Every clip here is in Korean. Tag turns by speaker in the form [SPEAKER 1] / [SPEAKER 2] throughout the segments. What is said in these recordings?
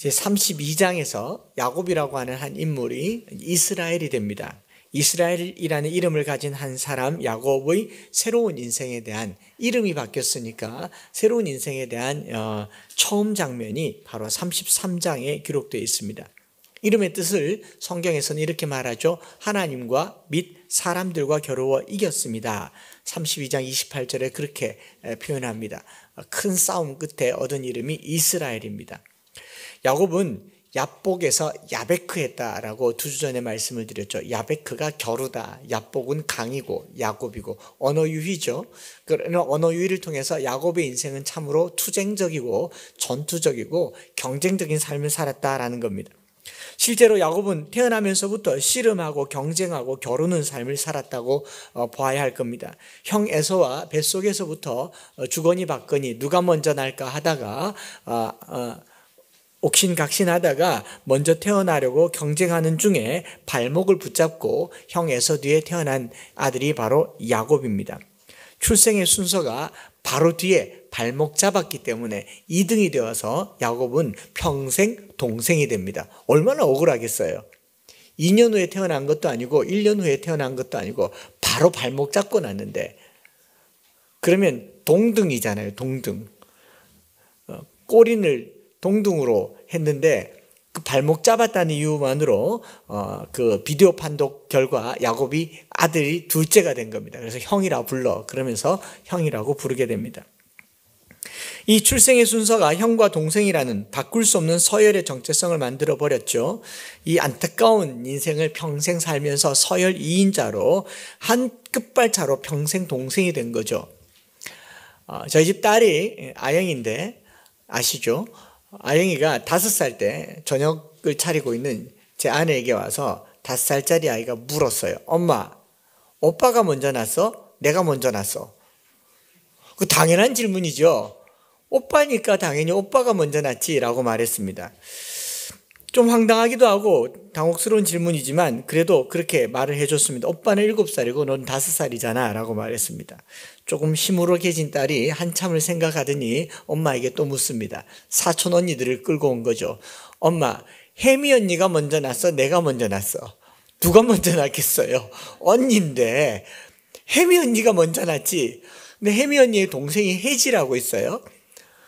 [SPEAKER 1] 이제 32장에서 야곱이라고 하는 한 인물이 이스라엘이 됩니다. 이스라엘이라는 이름을 가진 한 사람 야곱의 새로운 인생에 대한, 이름이 바뀌었으니까 새로운 인생에 대한 처음 장면이 바로 33장에 기록되어 있습니다. 이름의 뜻을 성경에서는 이렇게 말하죠. 하나님과 및 사람들과 겨루어 이겼습니다. 32장 28절에 그렇게 표현합니다. 큰 싸움 끝에 얻은 이름이 이스라엘입니다. 야곱은 야복에서 야베크했다라고 두 주 전에 말씀을 드렸죠. 야베크가 겨루다, 야복은 강이고 야곱이고 언어 유희죠. 그런 언어 유희를 통해서 야곱의 인생은 참으로 투쟁적이고 전투적이고 경쟁적인 삶을 살았다라는 겁니다. 실제로 야곱은 태어나면서부터 씨름하고 경쟁하고 겨루는 삶을 살았다고 봐야 할 겁니다. 형 에서와 뱃속에서부터 주거니 받거니 누가 먼저 날까 하다가 옥신각신하다가 먼저 태어나려고 경쟁하는 중에 발목을 붙잡고 형 에서 뒤에 태어난 아들이 바로 야곱입니다. 출생의 순서가 바로 뒤에 발목 잡았기 때문에 2등이 되어서 야곱은 평생 동생이 됩니다. 얼마나 억울하겠어요. 2년 후에 태어난 것도 아니고 1년 후에 태어난 것도 아니고 바로 발목 잡고 났는데, 그러면 동등이잖아요. 동등. 꼬린을 동등으로 했는데 그 발목 잡았다는 이유만으로 그 비디오 판독 결과 야곱이 아들이 둘째가 된 겁니다. 그래서 형이라 불러, 그러면서 형이라고 부르게 됩니다. 이 출생의 순서가 형과 동생이라는 바꿀 수 없는 서열의 정체성을 만들어 버렸죠. 이 안타까운 인생을 평생 살면서 서열 2인자로 한 끝발차로 평생 동생이 된 거죠. 저희 집 딸이 아영인데 아시죠? 아영이가 5살 때 저녁을 차리고 있는 제 아내에게 와서 5살짜리 아이가 물었어요. 엄마, 오빠가 먼저 났어? 내가 먼저 났어? 그 당연한 질문이죠. 오빠니까 당연히 오빠가 먼저 났지라고 말했습니다. 좀 황당하기도 하고 당혹스러운 질문이지만 그래도 그렇게 말을 해줬습니다. 오빠는 7살이고 넌 5살이잖아 라고 말했습니다. 조금 시무룩해진 딸이 한참을 생각하더니 엄마에게 또 묻습니다. 사촌 언니들을 끌고 온 거죠. 엄마, 혜미 언니가 먼저 났어? 내가 먼저 났어? 누가 먼저 났겠어요? 언니인데 혜미 언니가 먼저 났지. 근데 혜미 언니의 동생이 혜지라고 있어요.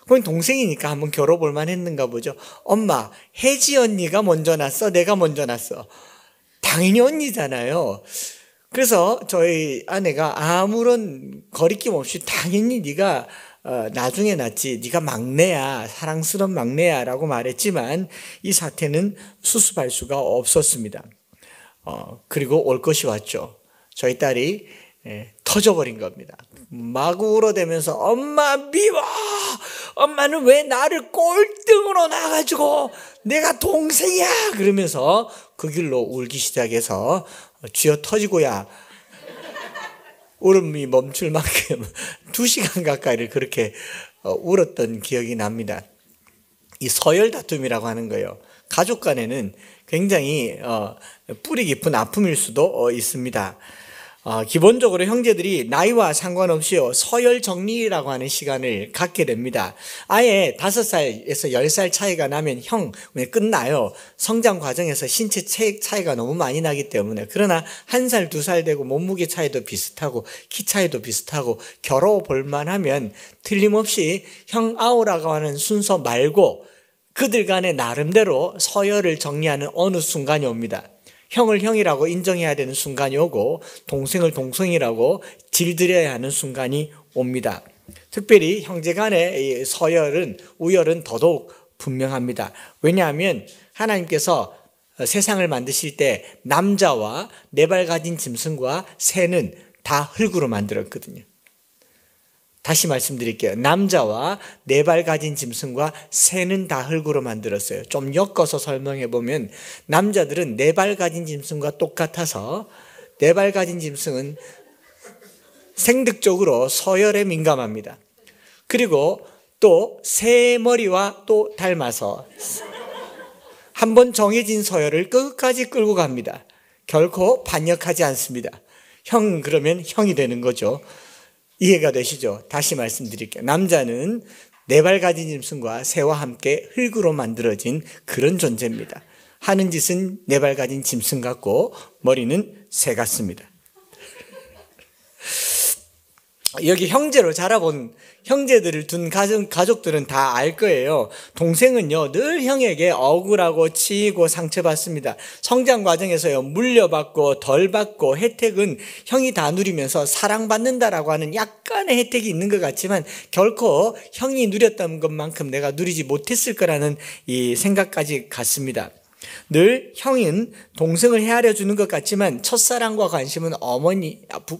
[SPEAKER 1] 그건 동생이니까 한번 겨뤄볼 만했는가 보죠. 엄마, 혜지 언니가 먼저 났어? 내가 먼저 났어? 당연히 언니잖아요. 그래서 저희 아내가 아무런 거리낌 없이 당연히 네가 나중에 났지, 네가 막내야, 사랑스러운 막내야 라고 말했지만 이 사태는 수습할 수가 없었습니다. 그리고 올 것이 왔죠. 저희 딸이 터져버린 겁니다. 마구 울어대면서 엄마 미워! 엄마는 왜 나를 꼴등으로 놔가지고 내가 동생이야! 그러면서 그 길로 울기 시작해서 쥐어 터지고야 울음이 멈출 만큼 2시간 가까이를 그렇게 울었던 기억이 납니다. 이 서열 다툼이라고 하는 거예요. 가족 간에는 굉장히 뿌리 깊은 아픔일 수도 있습니다. 기본적으로 형제들이 나이와 상관없이 서열 정리라고 하는 시간을 갖게 됩니다. 아예 5살에서 10살 차이가 나면 형 끝나요. 성장 과정에서 신체 차이가 너무 많이 나기 때문에. 그러나 1살, 2살 되고 몸무게 차이도 비슷하고 키 차이도 비슷하고 겨뤄볼 만하면 틀림없이 형 아우라고 하는 순서 말고 그들 간의 나름대로 서열을 정리하는 어느 순간이 옵니다. 형을 형이라고 인정해야 되는 순간이 오고 동생을 동생이라고 질드려야 하는 순간이 옵니다. 특별히 형제 간의 서열은, 우열은 더더욱 분명합니다. 왜냐하면 하나님께서 세상을 만드실 때 남자와 4발 가진 짐승과 새는 다 흙으로 만들었거든요. 다시 말씀드릴게요. 남자와 4발 가진 짐승과 새는 다 흙으로 만들었어요. 좀 엮어서 설명해 보면 남자들은 4발 가진 짐승과 똑같아서 4발 가진 짐승은 생득적으로 서열에 민감합니다. 그리고 또 새 머리와 또 닮아서 한번 정해진 서열을 끝까지 끌고 갑니다. 결코 반역하지 않습니다. 형 그러면 형이 되는 거죠. 이해가 되시죠? 다시 말씀드릴게요. 남자는 네 발 가진 짐승과 새와 함께 흙으로 만들어진 그런 존재입니다. 하는 짓은 네 발 가진 짐승 같고 머리는 새 같습니다. 여기 형제로 자라본 형제들을 둔 가족들은 다 알 거예요. 동생은요, 늘 형에게 억울하고 치이고 상처받습니다. 성장 과정에서요, 물려받고 덜 받고 혜택은 형이 다 누리면서 사랑받는다라고 하는 약간의 혜택이 있는 것 같지만 결코 형이 누렸던 것만큼 내가 누리지 못했을 거라는 이 생각까지 갖습니다. 늘 형은 동생을 헤아려 주는 것 같지만 첫사랑과 관심은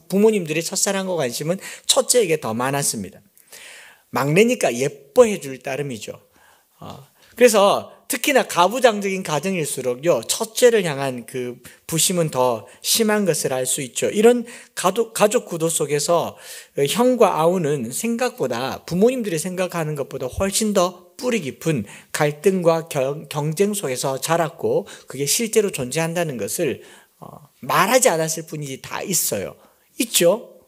[SPEAKER 1] 부모님들의 첫사랑과 관심은 첫째에게 더 많았습니다. 막내니까 예뻐해 줄 따름이죠. 그래서 특히나 가부장적인 가정일수록요, 첫째를 향한 그 부심은 더 심한 것을 알 수 있죠. 이런 가족 구도 속에서 형과 아우는 생각보다 부모님들이 생각하는 것보다 훨씬 더 뿌리 깊은 갈등과 경쟁 속에서 자랐고 그게 실제로 존재한다는 것을 말하지 않았을 뿐이지 다 있어요. 있죠?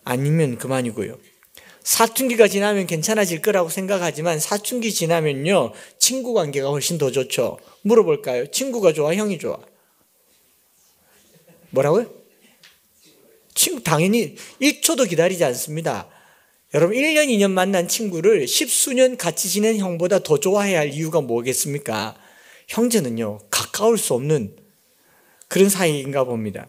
[SPEAKER 1] 아니면 그만이고요. 사춘기가 지나면 괜찮아질 거라고 생각하지만 사춘기 지나면요, 친구 관계가 훨씬 더 좋죠. 물어볼까요? 친구가 좋아, 형이 좋아? 뭐라고요? 친구 당연히 1초도 기다리지 않습니다. 여러분 1년 2년 만난 친구를 10수년 같이 지낸 형보다 더 좋아해야 할 이유가 뭐겠습니까? 형제는요, 가까울 수 없는 그런 사이인가 봅니다.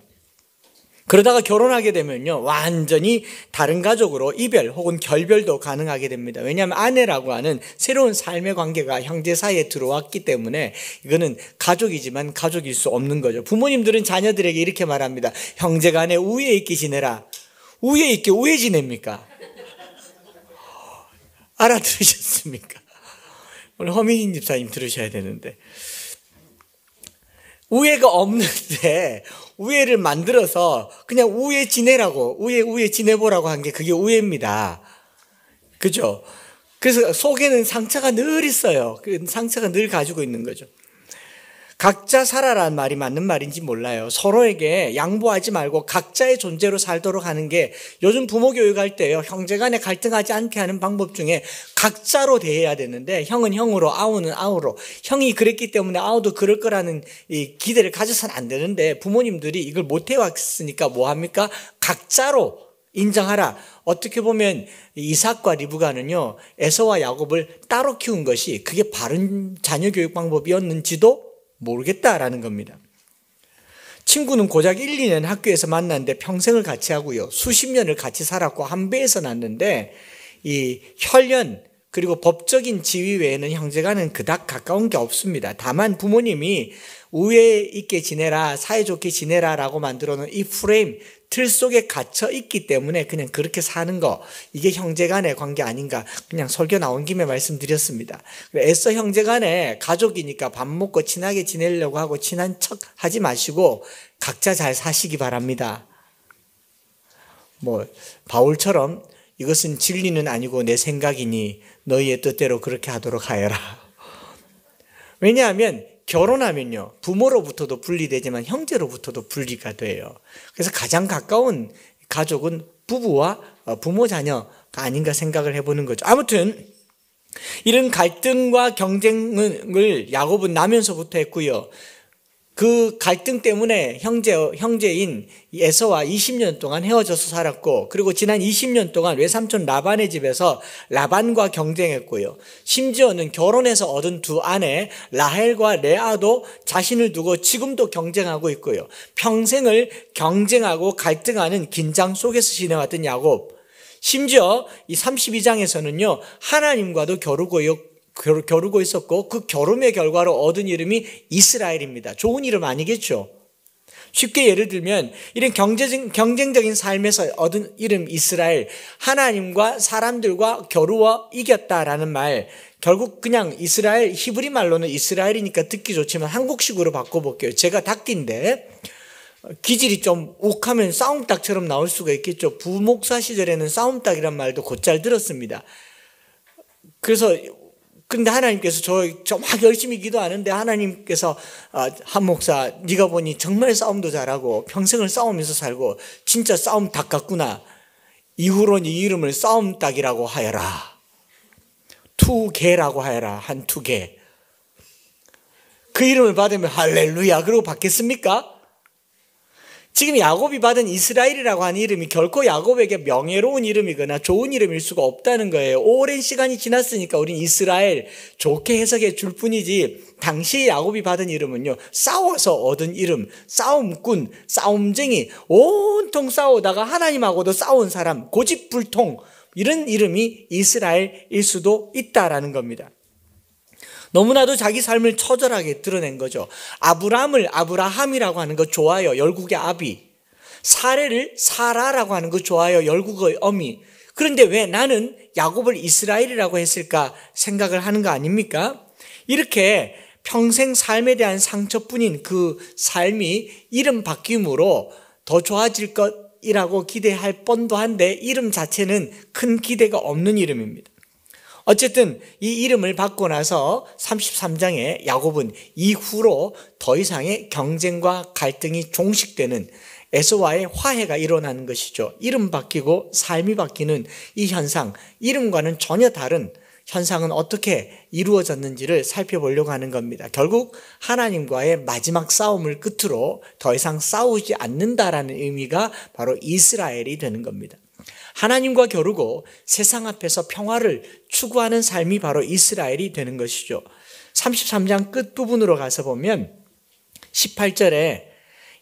[SPEAKER 1] 그러다가 결혼하게 되면요, 완전히 다른 가족으로 이별 혹은 결별도 가능하게 됩니다. 왜냐하면 아내라고 하는 새로운 삶의 관계가 형제 사이에 들어왔기 때문에 이거는 가족이지만 가족일 수 없는 거죠. 부모님들은 자녀들에게 이렇게 말합니다. 형제 간에 우애 있게 지내라. 우애 있게 우애 지냅니까? 알아들으셨습니까? 오늘 허민인 집사님 들으셔야 되는데, 우애가 없는데 우애를 만들어서 그냥 우애 지내라고, 우애 지내보라고 한 게 그게 우애입니다. 그죠? 그래서 속에는 상처가 늘 있어요. 그 상처가 늘 가지고 있는 거죠. 각자 살아라는 말이 맞는 말인지 몰라요. 서로에게 양보하지 말고 각자의 존재로 살도록 하는 게, 요즘 부모 교육할 때요, 형제 간에 갈등하지 않게 하는 방법 중에 각자로 대해야 되는데, 형은 형으로, 아우는 아우로, 형이 그랬기 때문에 아우도 그럴 거라는 이 기대를 가져서는 안 되는데, 부모님들이 이걸 못 해왔으니까 뭐 합니까? 각자로 인정하라. 어떻게 보면 이삭과 리브가는요, 에서와 야곱을 따로 키운 것이 그게 바른 자녀 교육 방법이었는지도 모르겠다라는 겁니다. 친구는 고작 1, 2년 학교에서 만났는데 평생을 같이 하고요, 수십 년을 같이 살았고 한 배에서 낳는데, 이 혈연 그리고 법적인 지위 외에는 형제간은 그닥 가까운 게 없습니다. 다만 부모님이 우애 있게 지내라, 사이좋게 지내라라고 만들어놓은 이 프레임, 틀 속에 갇혀 있기 때문에 그냥 그렇게 사는 거, 이게 형제간의 관계 아닌가, 그냥 설교 나온 김에 말씀드렸습니다. 애써 형제간에 가족이니까 밥 먹고 친하게 지내려고 하고 친한 척 하지 마시고 각자 잘 사시기 바랍니다. 바울처럼 이것은 진리는 아니고 내 생각이니 너희의 뜻대로 그렇게 하도록 하여라. 왜냐하면 결혼하면요, 부모로부터도 분리되지만 형제로부터도 분리가 돼요. 그래서 가장 가까운 가족은 부부와 부모 자녀가 아닌가 생각을 해보는 거죠. 아무튼 이런 갈등과 경쟁을 야곱은 나면서부터 했고요, 그 갈등 때문에 형제인 에서와 20년 동안 헤어져서 살았고, 그리고 지난 20년 동안 외삼촌 라반의 집에서 라반과 경쟁했고요, 심지어는 결혼해서 얻은 두 아내 라헬과 레아도 자신을 두고 지금도 경쟁하고 있고요, 평생을 경쟁하고 갈등하는 긴장 속에서 지내왔던 야곱, 심지어 이 32장에서는요 하나님과도 겨루고 있었고 그 겨rum의 결과로 얻은 이름이 이스라엘입니다. 좋은 이름 아니겠죠? 쉽게 예를 들면 이런 경쟁적인 삶에서 얻은 이름 이스라엘, 하나님과 사람들과 겨루어 이겼다라는 말, 결국 그냥 이스라엘, 히브리 말로는 이스라엘이니까 듣기 좋지만 한국식으로 바꿔볼게요. 제가 닭띠인데 기질이 좀 욱하면 싸움닭처럼 나올 수가 있겠죠. 부목사 시절에는 싸움닭이란 말도 곧잘 들었습니다. 그래서 근데 하나님께서 저 막 열심히 기도하는데 하나님께서 한 목사, 네가 보니 정말 싸움도 잘하고 평생을 싸우면서 살고 진짜 싸움 닭 같구나. 이후로는 이 이름을 싸움닭이라고 하여라. 두 개라고 하여라. 한 두 개. 그 이름을 받으면 할렐루야 그러고 받겠습니까? 지금 야곱이 받은 이스라엘이라고 하는 이름이 결코 야곱에게 명예로운 이름이거나 좋은 이름일 수가 없다는 거예요. 오랜 시간이 지났으니까 우린 이스라엘 좋게 해석해 줄 뿐이지, 당시 야곱이 받은 이름은요, 싸워서 얻은 이름, 싸움꾼, 싸움쟁이, 온통 싸우다가 하나님하고도 싸운 사람, 고집불통, 이런 이름이 이스라엘일 수도 있다라는 겁니다. 너무나도 자기 삶을 처절하게 드러낸 거죠. 아브람을 아브라함이라고 하는 거 좋아요. 열국의 아비. 사레를 사라라고 하는 거 좋아요. 열국의 어미. 그런데 왜 나는 야곱을 이스라엘이라고 했을까 생각을 하는 거 아닙니까? 이렇게 평생 삶에 대한 상처뿐인 그 삶이 이름 바뀜으로 더 좋아질 것이라고 기대할 뻔도 한데, 이름 자체는 큰 기대가 없는 이름입니다. 어쨌든 이 이름을 받고 나서 33장에 야곱은 이후로 더 이상의 경쟁과 갈등이 종식되는 에서와의 화해가 일어나는 것이죠. 이름 바뀌고 삶이 바뀌는 이 현상, 이름과는 전혀 다른 현상은 어떻게 이루어졌는지를 살펴보려고 하는 겁니다. 결국 하나님과의 마지막 싸움을 끝으로 더 이상 싸우지 않는다라는 의미가 바로 이스라엘이 되는 겁니다. 하나님과 겨루고 세상 앞에서 평화를 추구하는 삶이 바로 이스라엘이 되는 것이죠. 33장 끝부분으로 가서 보면 18절에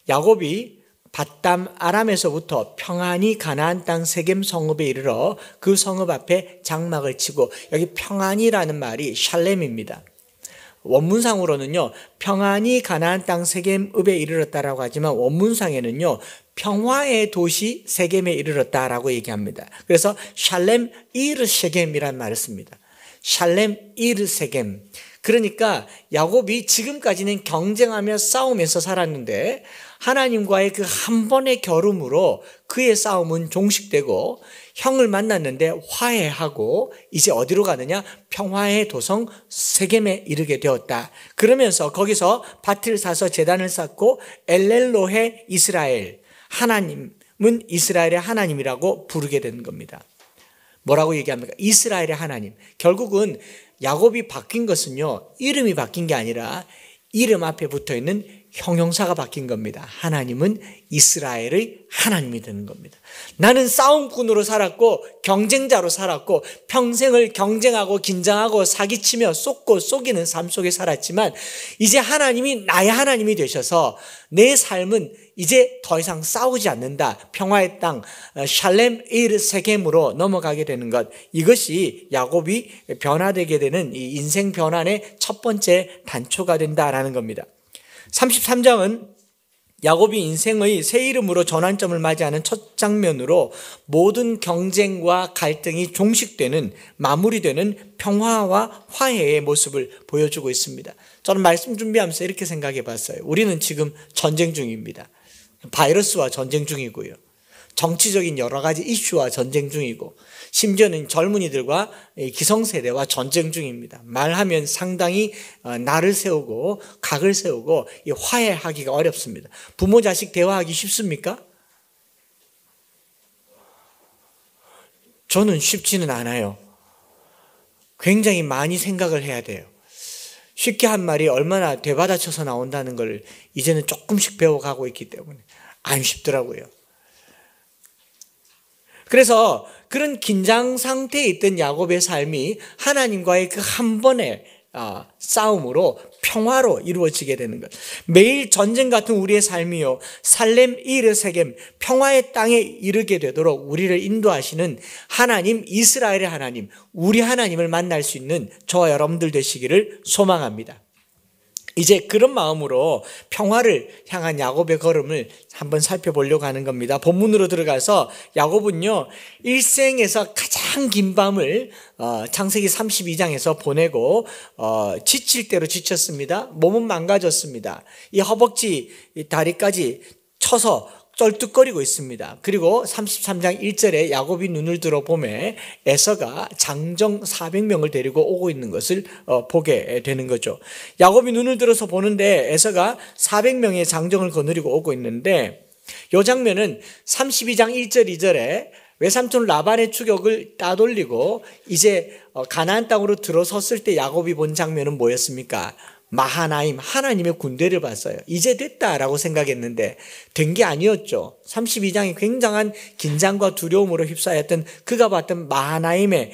[SPEAKER 1] 야곱이 밧담 아람에서부터 평안히 가나안 땅 세겜 성읍에 이르러 그 성읍 앞에 장막을 치고, 여기 평안이라는 말이 샬렘입니다. 원문상으로는요, 평안히 가나안 땅 세겜읍에 이르렀다라고 하지만 원문상에는요, 평화의 도시 세겜에 이르렀다라고 얘기합니다. 그래서 샬렘 이르 세겜이라는 말을 씁니다. 샬렘 이르 세겜. 그러니까 야곱이 지금까지는 경쟁하며 싸우면서 살았는데 하나님과의 그 한 번의 겨룸으로 그의 싸움은 종식되고 형을 만났는데 화해하고 이제 어디로 가느냐? 평화의 도성 세겜에 이르게 되었다. 그러면서 거기서 밭을 사서 제단을 쌓고 엘렐로헤 이스라엘, 하나님은 이스라엘의 하나님이라고 부르게 된 겁니다. 뭐라고 얘기합니까? 이스라엘의 하나님. 결국은 야곱이 바뀐 것은요, 이름이 바뀐 게 아니라 이름 앞에 붙어있는 형용사가 바뀐 겁니다. 하나님은 이스라엘의 하나님이 되는 겁니다. 나는 싸움꾼으로 살았고 경쟁자로 살았고 평생을 경쟁하고 긴장하고 사기치며 쏟고 속이는 삶 속에 살았지만 이제 하나님이 나의 하나님이 되셔서 내 삶은 이제 더 이상 싸우지 않는다. 평화의 땅 샬렘 이르 세겜으로 넘어가게 되는 것, 이것이 야곱이 변화되게 되는 이 인생 변환의 첫 번째 단초가 된다라는 겁니다. 33장은 야곱이 인생의 새 이름으로 전환점을 맞이하는 첫 장면으로 모든 경쟁과 갈등이 종식되는, 마무리되는 평화와 화해의 모습을 보여주고 있습니다. 저는 말씀 준비하면서 이렇게 생각해 봤어요. 우리는 지금 전쟁 중입니다. 바이러스와 전쟁 중이고요. 정치적인 여러 가지 이슈와 전쟁 중이고, 심지어는 젊은이들과 기성세대와 전쟁 중입니다. 말하면 상당히 날을 세우고 각을 세우고 화해하기가 어렵습니다. 부모 자식 대화하기 쉽습니까? 저는 쉽지는 않아요. 굉장히 많이 생각을 해야 돼요. 쉽게 한 말이 얼마나 되받아쳐서 나온다는 걸 이제는 조금씩 배워가고 있기 때문에 안 쉽더라고요. 그래서 그런 긴장 상태에 있던 야곱의 삶이 하나님과의 그 한 번의 싸움으로 평화로 이루어지게 되는 것. 매일 전쟁 같은 우리의 삶이요, 살렘 이르 세겜, 평화의 땅에 이르게 되도록 우리를 인도하시는 하나님, 이스라엘의 하나님, 우리 하나님을 만날 수 있는 저와 여러분들 되시기를 소망합니다. 이제 그런 마음으로 평화를 향한 야곱의 걸음을 한번 살펴보려고 하는 겁니다. 본문으로 들어가서 야곱은요, 일생에서 가장 긴 밤을 창세기 32장에서 보내고 지칠 대로 지쳤습니다. 몸은 망가졌습니다. 이 허벅지 다리까지 쳐서 쩔뚝거리고 있습니다. 그리고 33장 1절에 야곱이 눈을 들어보매 에서가 장정 400명을 데리고 오고 있는 것을 보게 되는 거죠. 야곱이 눈을 들어서 보는데 에서가 400명의 장정을 거느리고 오고 있는데, 이 장면은 32장 1절 2절에 외삼촌 라반의 추격을 따돌리고 이제 가나안 땅으로 들어섰을 때 야곱이 본 장면은 뭐였습니까? 마하나임, 하나님의 군대를 봤어요. 이제 됐다라고 생각했는데 된 게 아니었죠. 32장이 굉장한 긴장과 두려움으로 휩싸였던 그가 봤던 마하나임의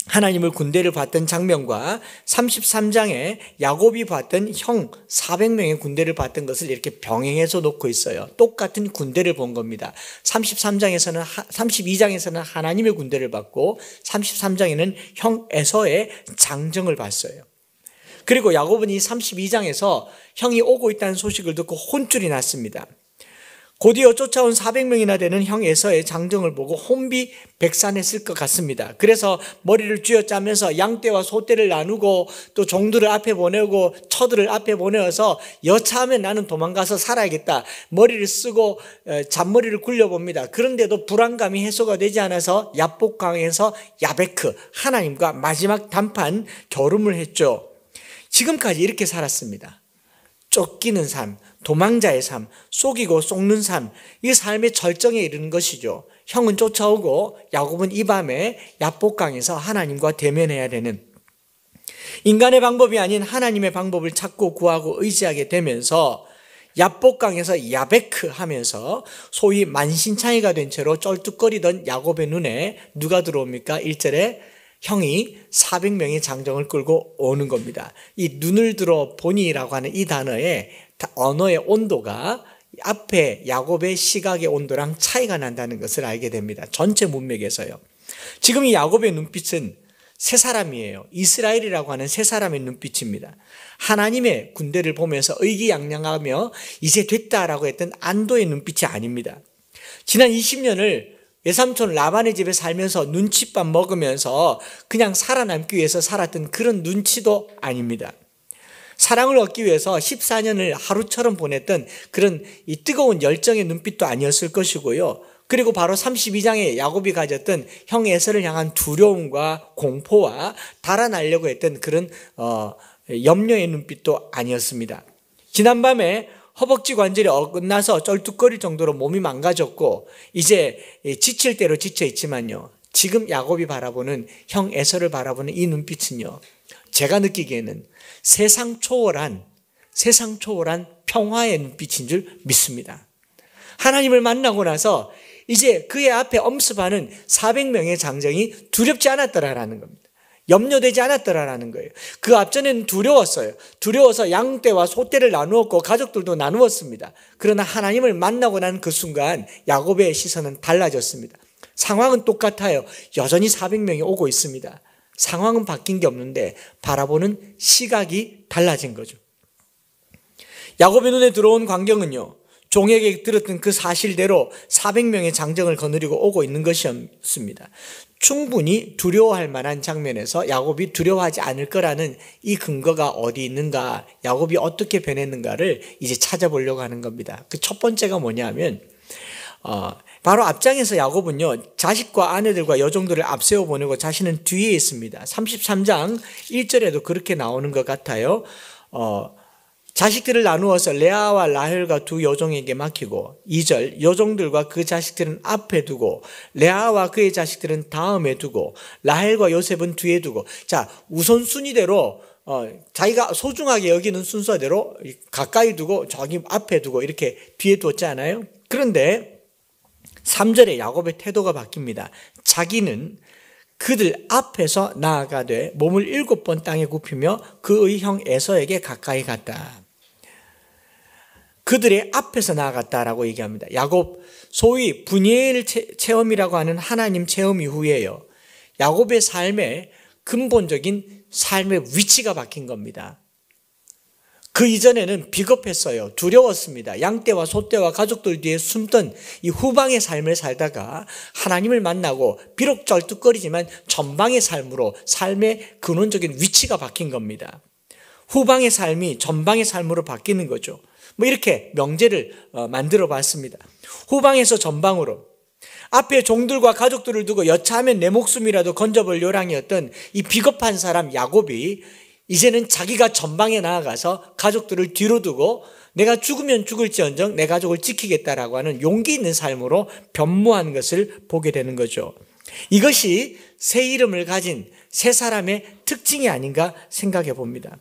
[SPEAKER 1] 하나님을 군대를 봤던 장면과 33장에 야곱이 봤던 형 400명의 군대를 봤던 것을 이렇게 병행해서 놓고 있어요. 똑같은 군대를 본 겁니다. 32장에서는 하나님의 군대를 봤고 33장에는 형 에서의 장정을 봤어요. 그리고 야곱은 이 32장에서 형이 오고 있다는 소식을 듣고 혼쭐이 났습니다. 곧이어 쫓아온 400명이나 되는 형 에서의 장정을 보고 혼비백산했을 것 같습니다. 그래서 머리를 쥐어짜면서 양떼와 소떼를 나누고 또 종들을 앞에 보내고 처들을 앞에 보내어서 여차하면 나는 도망가서 살아야겠다. 머리를 쓰고 잔머리를 굴려봅니다. 그런데도 불안감이 해소가 되지 않아서 야복강에서 야베크, 하나님과 마지막 단판 겨rum을 했죠. 지금까지 이렇게 살았습니다. 쫓기는 삶, 도망자의 삶, 속이고 속는 삶, 이 삶의 절정에 이르는 것이죠. 형은 쫓아오고 야곱은 이 밤에 야복강에서 하나님과 대면해야 되는, 인간의 방법이 아닌 하나님의 방법을 찾고 구하고 의지하게 되면서 야복강에서 야베크 하면서 소위 만신창이가 된 채로 쩔뚝거리던 야곱의 눈에 누가 들어옵니까? 1절에 형이 400명의 장정을 끌고 오는 겁니다. 이 눈을 들어 보니라고 하는 이 단어의 언어의 온도가 앞에 야곱의 시각의 온도랑 차이가 난다는 것을 알게 됩니다. 전체 문맥에서요. 지금 이 야곱의 눈빛은 새 사람이에요. 이스라엘이라고 하는 새 사람의 눈빛입니다. 하나님의 군대를 보면서 의기양양하며 이제 됐다라고 했던 안도의 눈빛이 아닙니다. 지난 20년을 외삼촌 라반의 집에 살면서 눈칫밥 먹으면서 그냥 살아남기 위해서 살았던 그런 눈치도 아닙니다. 사랑을 얻기 위해서 14년을 하루처럼 보냈던 그런 이 뜨거운 열정의 눈빛도 아니었을 것이고요. 그리고 바로 32장에 야곱이 가졌던 형 에서를 향한 두려움과 공포와 달아나려고 했던 그런 염려의 눈빛도 아니었습니다. 지난밤에 허벅지 관절이 어긋나서 쩔뚝거릴 정도로 몸이 망가졌고 이제 지칠 대로 지쳐 있지만요, 지금 야곱이 바라보는 형 에서를 바라보는 이 눈빛은요, 제가 느끼기에는 세상 초월한 평화의 눈빛인 줄 믿습니다. 하나님을 만나고 나서 이제 그의 앞에 엄습하는 400명의 장정이 두렵지 않았더라라는 겁니다. 염려되지 않았더라라는 거예요. 그 앞전에는 두려웠어요. 두려워서 양떼와 소떼를 나누었고 가족들도 나누었습니다. 그러나 하나님을 만나고 난 그 순간 야곱의 시선은 달라졌습니다. 상황은 똑같아요. 여전히 400명이 오고 있습니다. 상황은 바뀐 게 없는데 바라보는 시각이 달라진 거죠. 야곱의 눈에 들어온 광경은요, 종에게 들었던 그 사실대로 400명의 장정을 거느리고 오고 있는 것이었습니다. 충분히 두려워할 만한 장면에서 야곱이 두려워하지 않을 거라는 이 근거가 어디 있는가, 야곱이 어떻게 변했는가를 이제 찾아보려고 하는 겁니다. 그 첫 번째가 뭐냐면 바로 앞장에서 야곱은요, 자식과 아내들과 여종들을 앞세워 보내고 자신은 뒤에 있습니다. 33장 1절에도 그렇게 나오는 것 같아요. 자식들을 나누어서 레아와 라헬과 두 여종에게 맡기고, 2절 여종들과 그 자식들은 앞에 두고 레아와 그의 자식들은 다음에 두고 라헬과 요셉은 뒤에 두고, 자, 우선순위대로 자기가 소중하게 여기는 순서대로 가까이 두고 저기 앞에 두고 이렇게 뒤에 두었지 않아요? 그런데 3절에 야곱의 태도가 바뀝니다. 자기는 그들 앞에서 나아가되 몸을 7번 땅에 굽히며 그의 형 에서에게 가까이 갔다. 그들의 앞에서 나아갔다라고 얘기합니다. 야곱, 소위 분이엘 체험이라고 하는 하나님 체험 이후에요, 야곱의 삶의 근본적인 삶의 위치가 바뀐 겁니다. 그 이전에는 비겁했어요. 두려웠습니다. 양떼와 소떼와 가족들 뒤에 숨던 이 후방의 삶을 살다가 하나님을 만나고 비록 쩔뚝거리지만 전방의 삶으로 삶의 근원적인 위치가 바뀐 겁니다. 후방의 삶이 전방의 삶으로 바뀌는 거죠. 뭐 이렇게 명제를 만들어 봤습니다. 후방에서 전방으로, 앞에 종들과 가족들을 두고 여차하면 내 목숨이라도 건져볼 요량이었던 이 비겁한 사람 야곱이 이제는 자기가 전방에 나아가서 가족들을 뒤로 두고 내가 죽으면 죽을지언정 내 가족을 지키겠다라고 하는 용기 있는 삶으로 변모한 것을 보게 되는 거죠. 이것이 새 이름을 가진 새 사람의 특징이 아닌가 생각해 봅니다.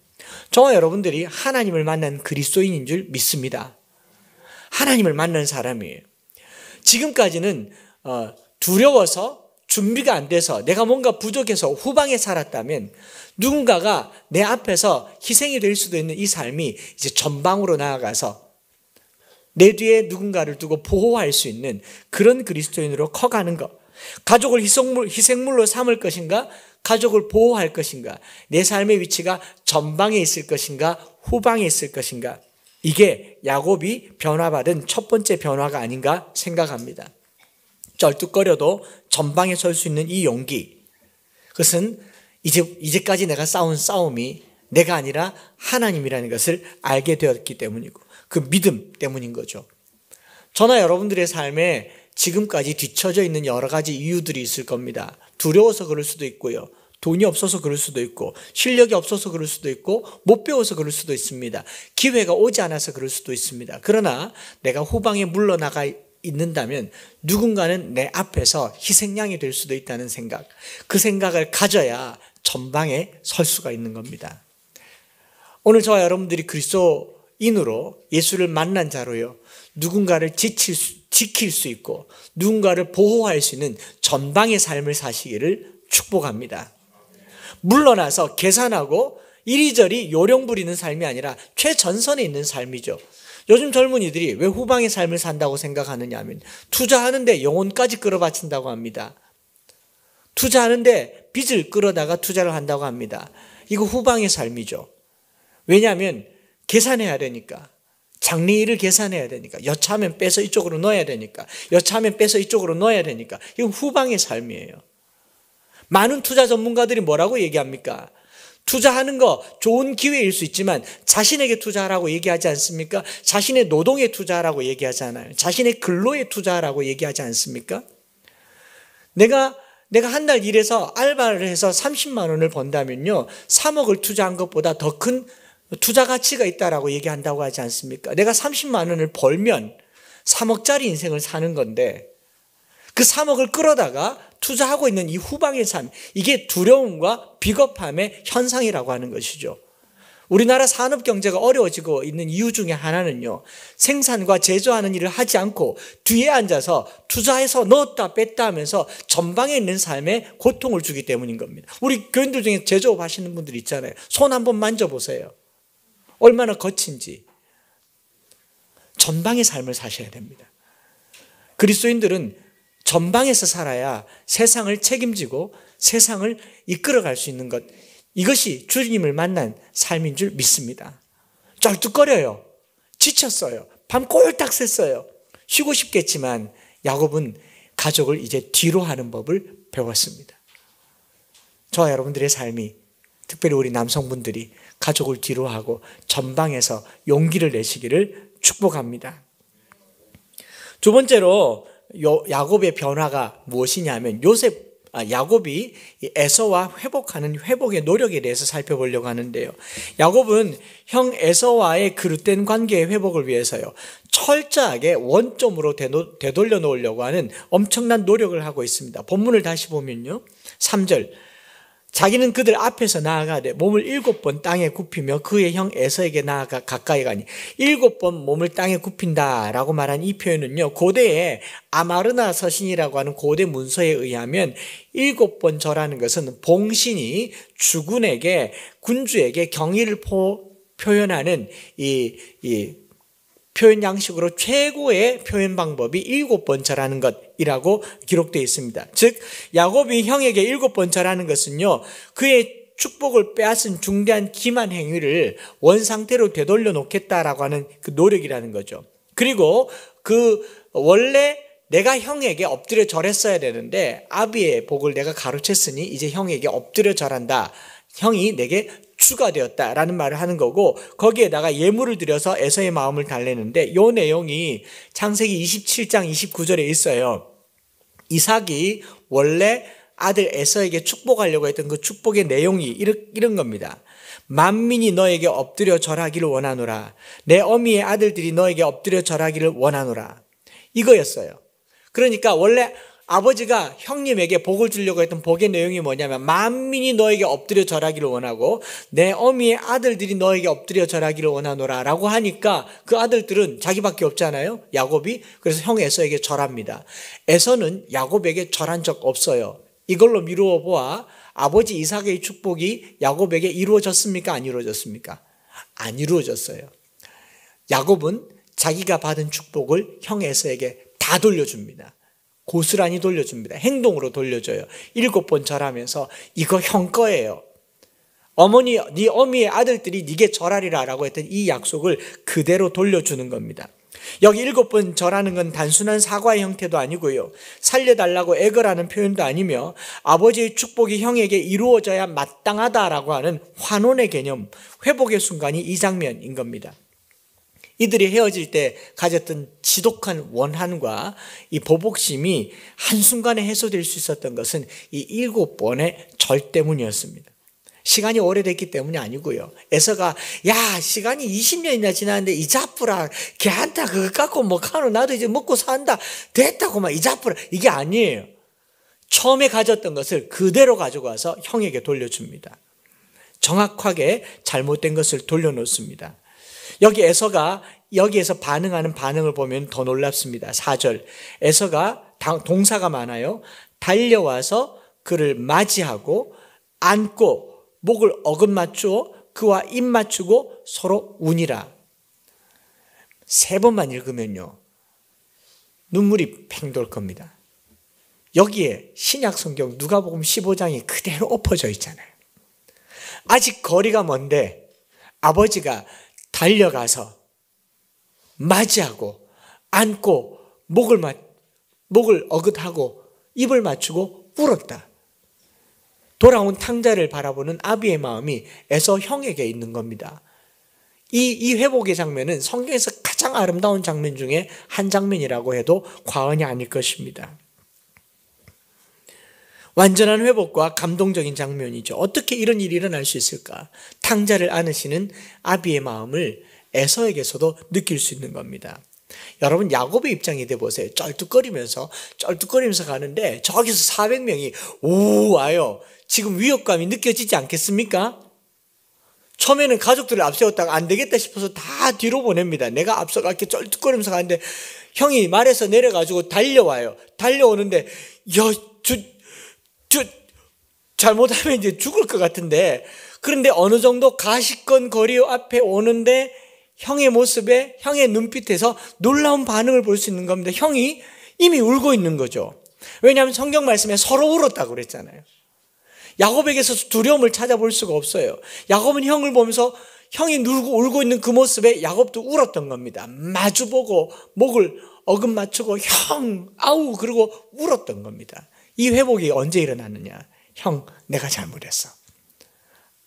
[SPEAKER 1] 저와 여러분들이 하나님을 만난 그리스도인인 줄 믿습니다. 하나님을 만난 사람이에요. 지금까지는 두려워서 준비가 안 돼서 내가 뭔가 부족해서 후방에 살았다면 누군가가 내 앞에서 희생이 될 수도 있는 이 삶이 이제 전방으로 나아가서 내 뒤에 누군가를 두고 보호할 수 있는 그런 그리스도인으로 커가는 것. 가족을 희생물로 삼을 것인가? 가족을 보호할 것인가? 내 삶의 위치가 전방에 있을 것인가? 후방에 있을 것인가? 이게 야곱이 변화받은 첫 번째 변화가 아닌가 생각합니다. 쩔뚝거려도 전방에 설 수 있는 이 용기, 그것은 이제까지 내가 싸운 싸움이 내가 아니라 하나님이라는 것을 알게 되었기 때문이고 그 믿음 때문인 거죠. 저나 여러분들의 삶에 지금까지 뒤처져 있는 여러 가지 이유들이 있을 겁니다. 두려워서 그럴 수도 있고요. 돈이 없어서 그럴 수도 있고 실력이 없어서 그럴 수도 있고 못 배워서 그럴 수도 있습니다. 기회가 오지 않아서 그럴 수도 있습니다. 그러나 내가 후방에 물러나가 있는다면 누군가는 내 앞에서 희생양이 될 수도 있다는 생각, 그 생각을 가져야 전방에 설 수가 있는 겁니다. 오늘 저와 여러분들이 그리스도인으로 예수를 만난 자로요, 누군가를 지킬 수 있고 누군가를 보호할 수 있는 전방의 삶을 사시기를 축복합니다. 물러나서 계산하고 이리저리 요령 부리는 삶이 아니라 최전선에 있는 삶이죠. 요즘 젊은이들이 왜 후방의 삶을 산다고 생각하느냐 하면 투자하는데 영혼까지 끌어바친다고 합니다. 투자하는데 빚을 끌어다가 투자를 한다고 합니다. 이거 후방의 삶이죠. 왜냐하면 계산해야 되니까. 장래일을 계산해야 되니까. 여차하면 빼서 이쪽으로 넣어야 되니까. 여차하면 빼서 이쪽으로 넣어야 되니까. 이건 후방의 삶이에요. 많은 투자 전문가들이 뭐라고 얘기합니까? 투자하는 거 좋은 기회일 수 있지만 자신에게 투자하라고 얘기하지 않습니까? 자신의 노동에 투자하라고 얘기하잖아요. 자신의 근로에 투자하라고 얘기하지 않습니까? 내가 한 달 일해서 알바를 해서 30만 원을 번다면요, 3억을 투자한 것보다 더 큰 투자 가치가 있다라고 얘기한다고 하지 않습니까? 내가 30만 원을 벌면 3억짜리 인생을 사는 건데 그 3억을 끌어다가 투자하고 있는 이 후방의 삶, 이게 두려움과 비겁함의 현상이라고 하는 것이죠. 우리나라 산업 경제가 어려워지고 있는 이유 중에 하나는요, 생산과 제조하는 일을 하지 않고 뒤에 앉아서 투자해서 넣었다 뺐다 하면서 전방에 있는 삶에 고통을 주기 때문인 겁니다. 우리 교인들 중에 제조업 하시는 분들 있잖아요. 손 한번 만져보세요. 얼마나 거친지. 전방의 삶을 사셔야 됩니다. 그리스도인들은 전방에서 살아야 세상을 책임지고 세상을 이끌어갈 수 있는 것, 이것이 주님을 만난 삶인 줄 믿습니다. 쩔뚝거려요. 지쳤어요. 밤 꼴딱 샜어요. 쉬고 싶겠지만 야곱은 가족을 이제 뒤로 하는 법을 배웠습니다. 저와 여러분들의 삶이, 특별히 우리 남성분들이 가족을 뒤로 하고 전방에서 용기를 내시기를 축복합니다. 두 번째로 야곱의 변화가 무엇이냐면 야곱이 에서와 회복하는 회복의 노력에 대해서 살펴보려고 하는데요. 야곱은 형 에서와의 그릇된 관계의 회복을 위해서요, 철저하게 원점으로 되돌려 놓으려고 하는 엄청난 노력을 하고 있습니다. 본문을 다시 보면요, 3절, 자기는 그들 앞에서 나아가되 몸을 7번 땅에 굽히며 그의 형 에서에게 나아가 가까이 가니, 7번 몸을 땅에 굽힌다라고 말한 이 표현은요, 고대의 아마르나 서신이라고 하는 고대 문서에 의하면 7번 절하는 것은 봉신이 주군에게, 군주에게 경의를 표현하는 이 표현 양식으로 최고의 표현 방법이 7번 절하는 것이라고 기록되어 있습니다. 즉 야곱이 형에게 7번 절하는 것은요, 그의 축복을 빼앗은 중대한 기만 행위를 원상태로 되돌려 놓겠다라고 하는 그 노력이라는 거죠. 그리고 원래 내가 형에게 엎드려 절했어야 되는데 아비의 복을 내가 가로챘으니 이제 형에게 엎드려 절한다. 형이 내게 주가 되었다라는 말을 하는 거고, 거기에다가 예물을 드려서 에서의 마음을 달래는데 이 내용이 창세기 27장 29절에 있어요. 이삭이 원래 아들 에서에게 축복하려고 했던 그 축복의 내용이 이런 겁니다. 만민이 너에게 엎드려 절하기를 원하노라. 내 어미의 아들들이 너에게 엎드려 절하기를 원하노라. 이거였어요. 그러니까 원래 아버지가 형님에게 복을 주려고 했던 복의 내용이 뭐냐면 만민이 너에게 엎드려 절하기를 원하고 내 어미의 아들들이 너에게 엎드려 절하기를 원하노라 라고 하니까 그 아들들은 자기밖에 없잖아요. 야곱이. 그래서 형 에서에게 절합니다. 에서는 야곱에게 절한 적 없어요. 이걸로 미루어 보아 아버지 이삭의 축복이 야곱에게 이루어졌습니까? 안 이루어졌습니까? 안 이루어졌어요. 야곱은 자기가 받은 축복을 형 에서에게 다 돌려줍니다. 고스란히 돌려줍니다. 행동으로 돌려줘요. 7번 절하면서 이거 형 거예요. 네 어미의 아들들이 네게 절하리라 라고 했던 이 약속을 그대로 돌려주는 겁니다. 여기 7번 절하는 건 단순한 사과의 형태도 아니고요. 살려달라고 애걸하는 표현도 아니며 아버지의 축복이 형에게 이루어져야 마땅하다라고 하는 환원의 개념, 회복의 순간이 이 장면인 겁니다. 이들이 헤어질 때 가졌던 지독한 원한과 이 보복심이 한순간에 해소될 수 있었던 것은 이 7번의 절 때문이었습니다. 시간이 오래됐기 때문이 아니고요. 에서가 야 시간이 20년이나 지났는데 이 자쁘라 걔한테 그거 갖고 뭐 카노 나도 이제 먹고 산다 됐다고 막 이 자쁘라 이게 아니에요. 처음에 가졌던 것을 그대로 가져가서 형에게 돌려줍니다. 정확하게 잘못된 것을 돌려놓습니다. 여기 에서가 여기에서 반응하는 반응을 보면 더 놀랍습니다. 4절 에서가 동사가 많아요. 달려와서 그를 맞이하고 안고 목을 어긋맞추어 그와 입 맞추고 서로 우니라. 3번만 읽으면요 눈물이 팽 돌 겁니다. 여기에 신약 성경 누가복음 15장이 그대로 엎어져 있잖아요. 아직 거리가 먼데 아버지가 달려가서 맞이하고 안고 목을 어긋하고 입을 맞추고 울었다. 돌아온 탕자를 바라보는 아비의 마음이 에서 형에게 있는 겁니다. 이 회복의 장면은 성경에서 가장 아름다운 장면 중에 한 장면이라고 해도 과언이 아닐 것입니다. 완전한 회복과 감동적인 장면이죠. 어떻게 이런 일이 일어날 수 있을까? 탕자를 안으시는 아비의 마음을 에서에게서도 느낄 수 있는 겁니다. 여러분 야곱의 입장이 돼보세요. 쩔뚝거리면서 가는데 저기서 400명이 오 와요. 지금 위협감이 느껴지지 않겠습니까? 처음에는 가족들을 앞세웠다가 안 되겠다 싶어서 다 뒤로 보냅니다. 내가 앞서갈게 쩔뚝거리면서 가는데 형이 말에서 내려가지고 달려와요. 달려오는데 잘못하면 이제 죽을 것 같은데 그런데 어느 정도 가시권 거리 앞에 오는데 형의 모습에 형의 눈빛에서 놀라운 반응을 볼 수 있는 겁니다. 형이 이미 울고 있는 거죠. 왜냐하면 성경 말씀에 서로 울었다고 그랬잖아요. 야곱에게서 두려움을 찾아볼 수가 없어요. 야곱은 형을 보면서 형이 울고 있는 그 모습에 야곱도 울었던 겁니다. 마주보고 목을 어긋맞추고 형 아우 그러고 울었던 겁니다. 이 회복이 언제 일어나느냐? 형 내가 잘못했어.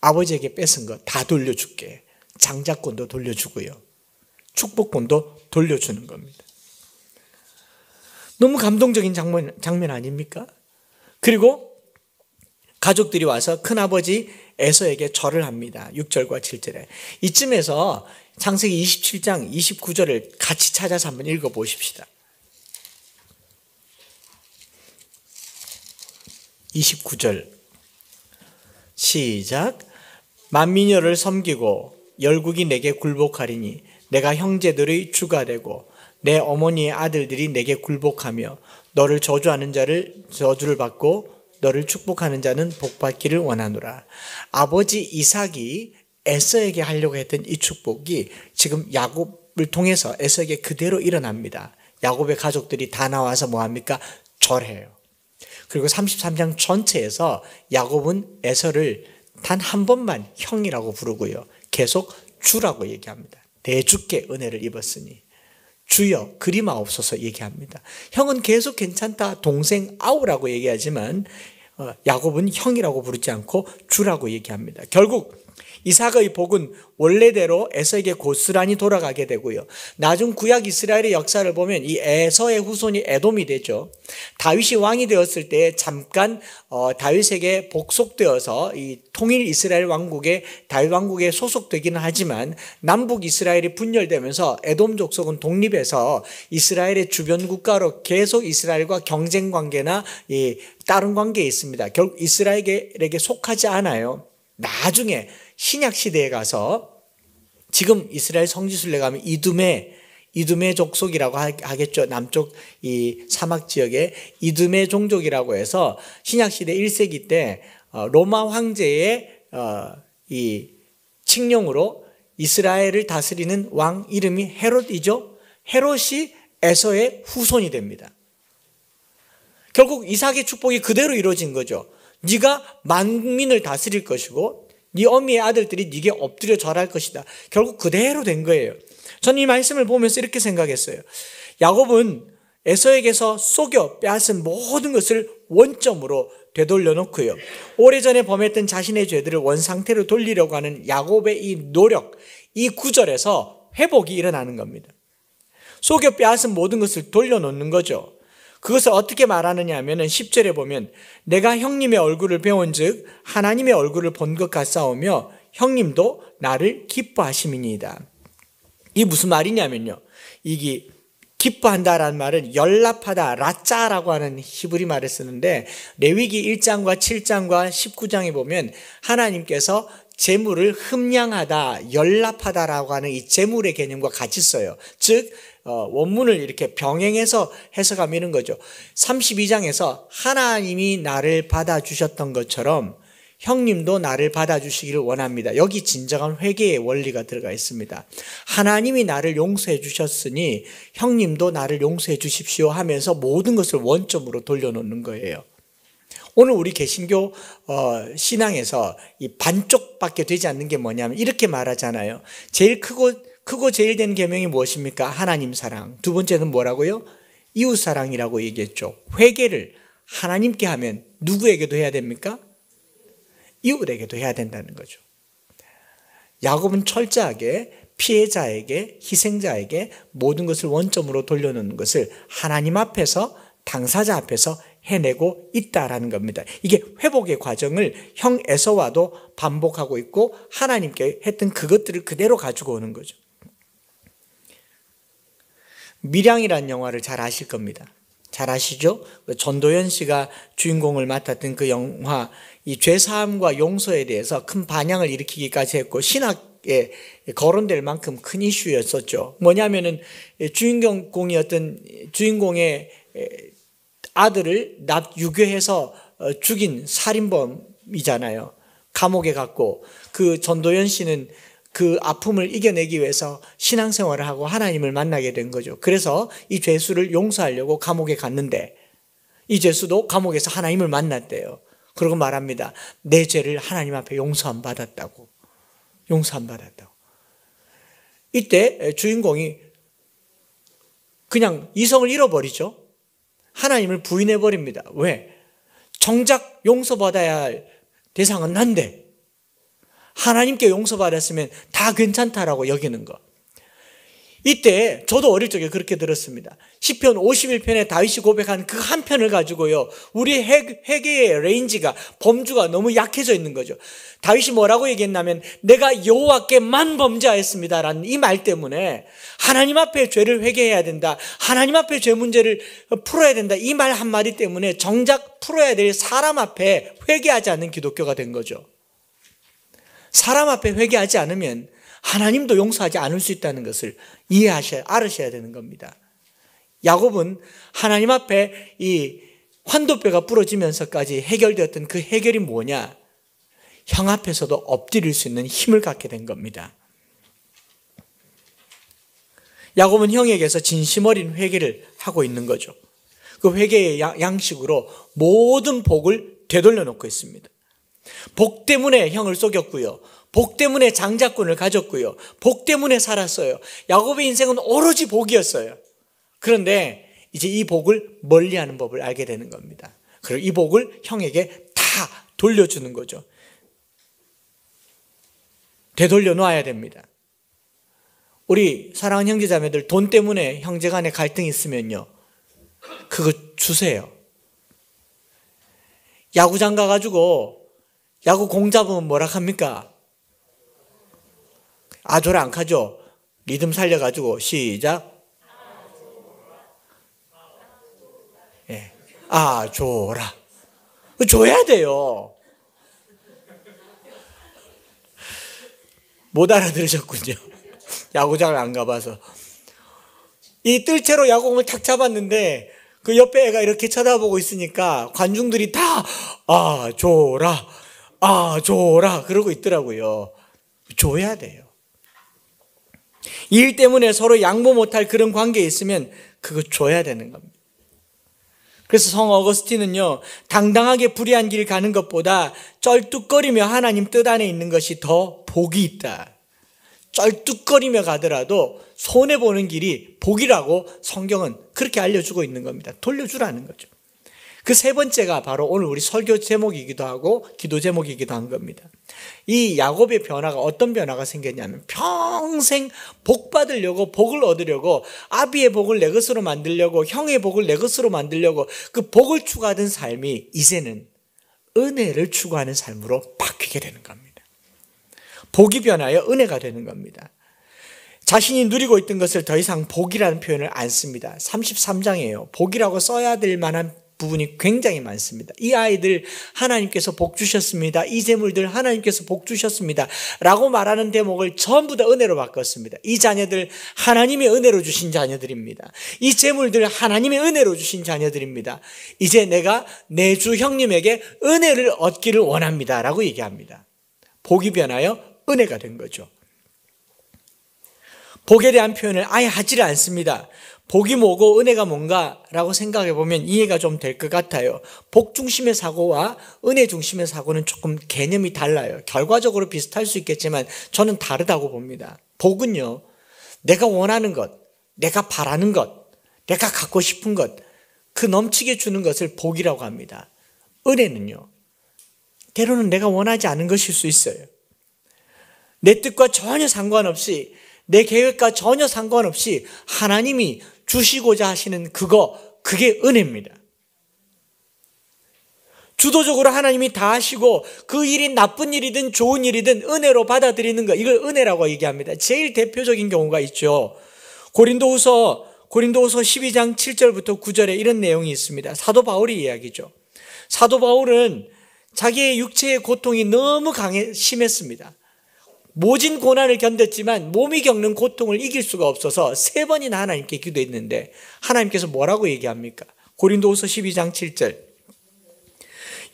[SPEAKER 1] 아버지에게 뺏은 거 다 돌려줄게. 장자권도 돌려주고요. 축복권도 돌려주는 겁니다. 너무 감동적인 장면 아닙니까? 그리고 가족들이 와서 큰아버지 에서에게 절을 합니다. 6절과 7절에. 이쯤에서 창세기 27장 29절을 같이 찾아서 한번 읽어보십시다. 29절 시작. 만민여를 섬기고 열국이 내게 굴복하리니 내가 형제들의 주가 되고 내 어머니의 아들들이 내게 굴복하며 너를 저주하는 자를 저주를 받고 너를 축복하는 자는 복받기를 원하노라. 아버지 이삭이 에서에게 하려고 했던 이 축복이 지금 야곱을 통해서 에서에게 그대로 일어납니다. 야곱의 가족들이 다 나와서 뭐합니까? 절해요. 그리고 33장 전체에서 야곱은 에서를 단 한 번만 형이라고 부르고요. 계속 주라고 얘기합니다. 내 주께 은혜를 입었으니 주여 그리마옵소서 얘기합니다. 형은 계속 괜찮다 동생 아우라고 얘기하지만 야곱은 형이라고 부르지 않고 주라고 얘기합니다. 결국 이삭의 복은 원래대로 에서에게 고스란히 돌아가게 되고요. 나중 구약 이스라엘의 역사를 보면 이 에서의 후손이 에돔이 되죠. 다윗이 왕이 되었을 때 잠깐 다윗에게 복속되어서 이 통일 이스라엘 왕국의 다윗 왕국에 소속되기는 하지만 남북 이스라엘이 분열되면서 에돔 족속은 독립해서 이스라엘의 주변 국가로 계속 이스라엘과 경쟁 관계나 다른 관계에 있습니다. 결국 이스라엘에게 속하지 않아요. 나중에 신약 시대에 가서 지금 이스라엘 성지순례 가면 이두메 족속이라고 하겠죠. 남쪽 이 사막 지역에 이두메 종족이라고 해서 신약 시대 1세기 때 로마 황제의 이 칙령으로 이스라엘을 다스리는 왕 이름이 헤롯이죠. 헤롯이 에서의 후손이 됩니다. 결국 이삭의 축복이 그대로 이루어진 거죠. 네가 만민을 다스릴 것이고 네 어미의 아들들이 네게 엎드려 절할 것이다. 결국 그대로 된 거예요. 저는 이 말씀을 보면서 이렇게 생각했어요. 야곱은 에서에게서 속여 빼앗은 모든 것을 원점으로 되돌려 놓고요. 오래전에 범했던 자신의 죄들을 원상태로 돌리려고 하는 야곱의 이 노력, 이 구절에서 회복이 일어나는 겁니다. 속여 빼앗은 모든 것을 돌려놓는 거죠. 그것을 어떻게 말하느냐 하면은 10절에 보면 내가 형님의 얼굴을 배운 즉 하나님의 얼굴을 본 것 같사오며 형님도 나를 기뻐하심이니이다. 이게 무슨 말이냐면요. 이게 기뻐한다라는 말은 연락하다, 라짜라고 하는 히브리 말을 쓰는데 레위기 1장과 7장과 19장에 보면 하나님께서 재물을 흠량하다, 연락하다라고 하는 이 재물의 개념과 같이 써요. 즉 원문을 이렇게 병행해서 해석하면 이런 거죠. 32장에서 하나님이 나를 받아주셨던 것처럼 형님도 나를 받아주시기를 원합니다. 여기 진정한 회개의 원리가 들어가 있습니다. 하나님이 나를 용서해 주셨으니 형님도 나를 용서해 주십시오 하면서 모든 것을 원점으로 돌려놓는 거예요. 오늘 우리 개신교 신앙에서 이 반쪽밖에 되지 않는 게 뭐냐면 이렇게 말하잖아요. 제일 크고 제일 된 계명이 무엇입니까? 하나님 사랑. 두 번째는 뭐라고요? 이웃 사랑이라고 얘기했죠. 회개를 하나님께 하면 누구에게도 해야 됩니까? 이웃에게도 해야 된다는 거죠. 야곱은 철저하게 피해자에게, 희생자에게 모든 것을 원점으로 돌려놓는 것을 하나님 앞에서, 당사자 앞에서 해내고 있다라는 겁니다. 이게 회복의 과정을 형 에서와도 반복하고 있고 하나님께 했던 그것들을 그대로 가지고 오는 거죠. 밀양이라는 영화를 잘 아실 겁니다. 잘 아시죠? 전도연 씨가 주인공을 맡았던 그 영화, 이 죄사함과 용서에 대해서 큰 반향을 일으키기까지 했고 신학에 거론될 만큼 큰 이슈였었죠. 뭐냐면은 주인공의 아들을 유괴해서 죽인 살인범이잖아요. 감옥에 갔고 그 전도연 씨는 그 아픔을 이겨내기 위해서 신앙생활을 하고 하나님을 만나게 된 거죠. 그래서 이 죄수를 용서하려고 감옥에 갔는데 이 죄수도 감옥에서 하나님을 만났대요. 그러고 말합니다. 내 죄를 하나님 앞에 용서 안 받았다고. 이때 주인공이 그냥 이성을 잃어버리죠. 하나님을 부인해버립니다. 왜? 정작 용서받아야 할 대상은 난데 하나님께 용서받았으면 다 괜찮다라고 여기는 거. 이때 저도 어릴 적에 그렇게 들었습니다. 시편 51편에 다윗이 고백한 그 한 편을 가지고요. 우리 회개의 레인지가 범주가 너무 약해져 있는 거죠. 다윗이 뭐라고 얘기했냐면 내가 여호와께만 범죄하였습니다라는 이 말 때문에 하나님 앞에 죄를 회개해야 된다. 하나님 앞에 죄 문제를 풀어야 된다. 이 말 한마디 때문에 정작 풀어야 될 사람 앞에 회개하지 않는 기독교가 된 거죠. 사람 앞에 회개하지 않으면 하나님도 용서하지 않을 수 있다는 것을 알으셔야 되는 겁니다. 야곱은 하나님 앞에 이 환도뼈가 부러지면서까지 해결되었던 그 해결이 뭐냐? 형 앞에서도 엎드릴 수 있는 힘을 갖게 된 겁니다. 야곱은 형에게서 진심 어린 회개를 하고 있는 거죠. 그 회개의 양식으로 모든 복을 되돌려 놓고 있습니다. 복 때문에 형을 속였고요. 복 때문에 장자권을 가졌고요. 복 때문에 살았어요. 야곱의 인생은 오로지 복이었어요. 그런데 이제 이 복을 멀리하는 법을 알게 되는 겁니다. 그리고 이 복을 형에게 다 돌려주는 거죠. 되돌려 놔야 됩니다. 우리 사랑하는 형제자매들, 돈 때문에 형제 간에 갈등이 있으면요, 그거 주세요. 야구장 가가지고 야구 공 잡으면 뭐라 합니까? 아조라 안 가죠. 리듬 살려가지고 시작. 예. 아조라. 줘야 돼요. 못 알아들으셨군요. 야구장을 안 가봐서. 이 뜰채로 야구공을 탁 잡았는데 그 옆에 애가 이렇게 쳐다보고 있으니까 관중들이 다 아조라 아조라 그러고 있더라고요. 줘야 돼요. 일 때문에 서로 양보 못할 그런 관계에 있으면 그거 줘야 되는 겁니다. 그래서 성 어거스틴은요, 당당하게 불의한 길 가는 것보다 쩔뚝거리며 하나님 뜻 안에 있는 것이 더 복이 있다. 쩔뚝거리며 가더라도 손해보는 길이 복이라고 성경은 그렇게 알려주고 있는 겁니다. 돌려주라는 거죠. 그 세 번째가 바로 오늘 우리 설교 제목이기도 하고 기도 제목이기도 한 겁니다. 이 야곱의 변화가 어떤 변화가 생겼냐면, 평생 복 받으려고, 복을 얻으려고, 아비의 복을 내 것으로 만들려고, 형의 복을 내 것으로 만들려고 그 복을 추구하던 삶이 이제는 은혜를 추구하는 삶으로 바뀌게 되는 겁니다. 복이 변하여 은혜가 되는 겁니다. 자신이 누리고 있던 것을 더 이상 복이라는 표현을 안 씁니다. 33장이에요. 복이라고 써야 될 만한 부분이 굉장히 많습니다. 이 아이들 하나님께서 복 주셨습니다. 이 재물들 하나님께서 복 주셨습니다. 라고 말하는 대목을 전부 다 은혜로 바꿨습니다. 이 자녀들 하나님의 은혜로 주신 자녀들입니다. 이 재물들 하나님의 은혜로 주신 자녀들입니다. 이제 내가 내 주 형님에게 은혜를 얻기를 원합니다. 라고 얘기합니다. 복이 변하여 은혜가 된 거죠. 복에 대한 표현을 아예 하지를 않습니다. 복이 뭐고 은혜가 뭔가라고 생각해 보면 이해가 좀 될 것 같아요. 복 중심의 사고와 은혜 중심의 사고는 조금 개념이 달라요. 결과적으로 비슷할 수 있겠지만 저는 다르다고 봅니다. 복은요, 내가 원하는 것, 내가 바라는 것, 내가 갖고 싶은 것, 그 넘치게 주는 것을 복이라고 합니다. 은혜는요, 때로는 내가 원하지 않은 것일 수 있어요. 내 뜻과 전혀 상관없이, 내 계획과 전혀 상관없이 하나님이 주시고자 하시는 그게 은혜입니다. 주도적으로 하나님이 다 하시고 그 일이 나쁜 일이든 좋은 일이든 은혜로 받아들이는 것, 이걸 은혜라고 얘기합니다. 제일 대표적인 경우가 있죠. 고린도후서 12장 7절부터 9절에 이런 내용이 있습니다. 사도 바울의 이야기죠. 사도 바울은 자기의 육체의 고통이 너무 심했습니다. 모진 고난을 견뎠지만 몸이 겪는 고통을 이길 수가 없어서 3번이나 하나님께 기도했는데 하나님께서 뭐라고 얘기합니까? 고린도후서 12장 7절.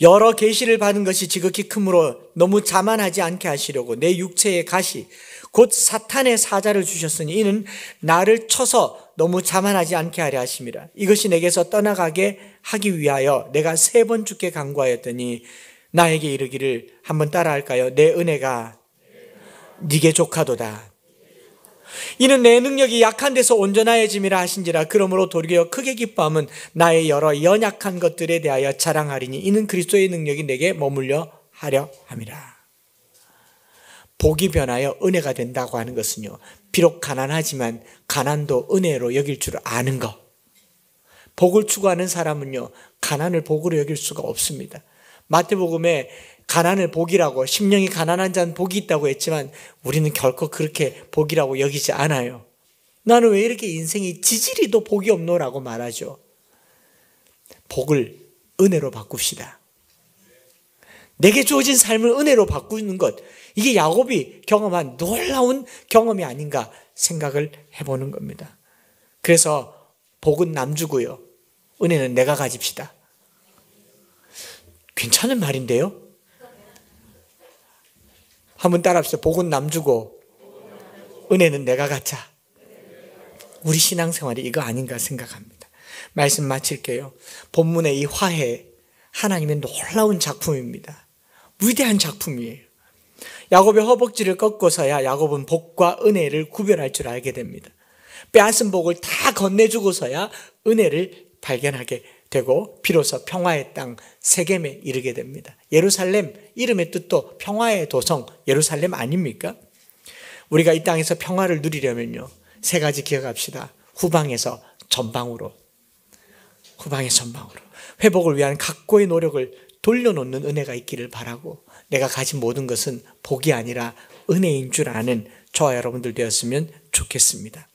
[SPEAKER 1] 여러 계시를 받은 것이 지극히 크므로 너무 자만하지 않게 하시려고 내 육체의 가시 곧 사탄의 사자를 주셨으니 이는 나를 쳐서 너무 자만하지 않게 하려 하심이라. 이것이 내게서 떠나가게 하기 위하여 내가 3번 주께 간구하였더니 나에게 이르기를, 한번 따라할까요? 내 은혜가 네게 족하도다. 이는 내 능력이 약한 데서 온전하여짐이라 하신지라. 그러므로 도리어 크게 기뻐함은 나의 여러 연약한 것들에 대하여 자랑하리니 이는 그리스도의 능력이 내게 머물려 하려 함이라. 복이 변하여 은혜가 된다고 하는 것은요, 비록 가난하지만 가난도 은혜로 여길 줄 아는 것. 복을 추구하는 사람은요, 가난을 복으로 여길 수가 없습니다. 마태복음에 가난을 복이라고, 심령이 가난한 자는 복이 있다고 했지만 우리는 결코 그렇게 복이라고 여기지 않아요. 나는 왜 이렇게 인생이 지지리도 복이 없노라고 말하죠. 복을 은혜로 바꿉시다. 내게 주어진 삶을 은혜로 바꾸는 것, 이게 야곱이 경험한 놀라운 경험이 아닌가 생각을 해보는 겁니다. 그래서 복은 남주고요, 은혜는 내가 가집시다. 괜찮은 말인데요? 한번 따라합시다. 복은 남주고 은혜는 내가 갖자. 우리 신앙생활이 이거 아닌가 생각합니다. 말씀 마칠게요. 본문의 이 화해, 하나님의 놀라운 작품입니다. 위대한 작품이에요. 야곱의 허벅지를 꺾고서야 야곱은 복과 은혜를 구별할 줄 알게 됩니다. 빼앗은 복을 다 건네주고서야 은혜를 발견하게 되고 비로소 평화의 땅 세겜에 이르게 됩니다. 예루살렘, 이름의 뜻도 평화의 도성 예루살렘 아닙니까? 우리가 이 땅에서 평화를 누리려면요, 세 가지 기억합시다. 후방에서 전방으로, 후방에서 전방으로 회복을 위한 각고의 노력을 돌려놓는 은혜가 있기를 바라고, 내가 가진 모든 것은 복이 아니라 은혜인 줄 아는 저와 여러분들 되었으면 좋겠습니다.